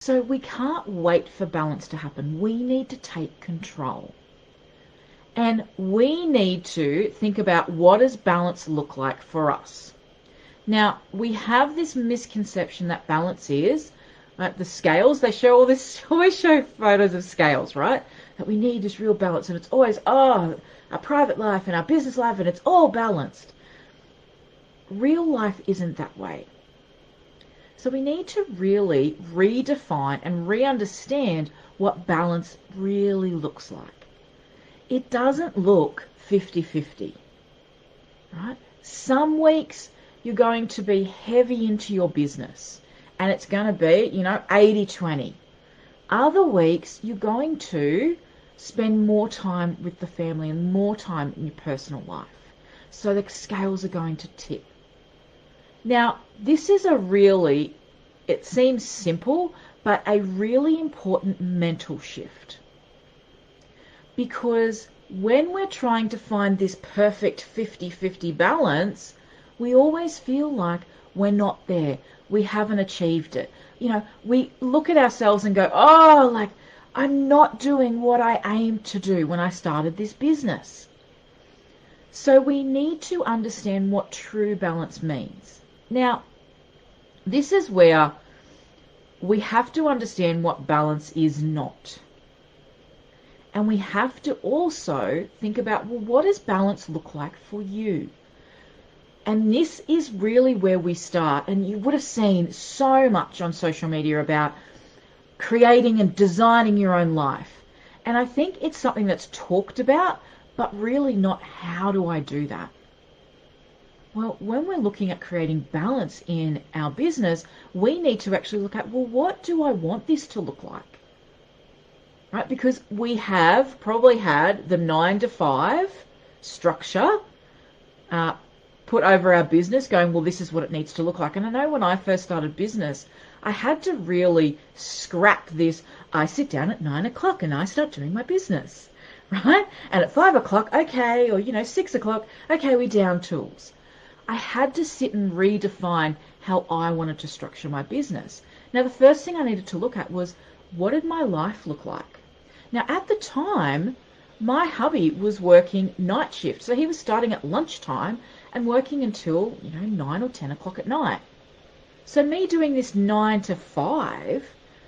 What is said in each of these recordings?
So we can't wait for balance to happen. We need to take control. And we need to think about, what does balance look like for us? Now, we have this misconception that balance is, the scales, they show all this, always show photos of scales, right? That we need this real balance, and it's always, our private life and our business life, and it's all balanced. Real life isn't that way. So we need to really redefine and re-understand what balance really looks like. It doesn't look 50-50, right? Some weeks you're going to be heavy into your business and it's going to be, 80-20. Other weeks you're going to spend more time with the family and more time in your personal life. So the scales are going to tip. Now, this is it seems simple, but a really important mental shift. Because when we're trying to find this perfect 50-50 balance, we always feel like we're not there. We haven't achieved it. We look at ourselves and go, I'm not doing what I aimed to do when I started this business. So we need to understand what true balance means. Now, this is where we have to understand what balance is not. And we have to also think about, what does balance look like for you? And this is really where we start. And you would have seen so much on social media about creating and designing your own life. And I think it's something that's talked about, but really not, how do I do that? Well, when we're looking at creating balance in our business, we need to actually look at, what do I want this to look like? Right? Because we have probably had the 9-to-5 structure put over our business, going, this is what it needs to look like. And I know when I first started business, I had to really scrap this. I sit down at 9 o'clock and I start doing my business, right? And at 5 o'clock, okay, or 6 o'clock, okay, we down tools. I had to sit and redefine how I wanted to structure my business. Now, the first thing I needed to look at was, what did my life look like? Now, at the time, my hubby was working night shift. So he was starting at lunchtime and working until, 9 or 10 o'clock at night. So me doing this 9-to-5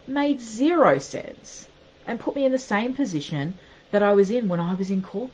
made 0 sense and put me in the same position that I was in when I was in corporate.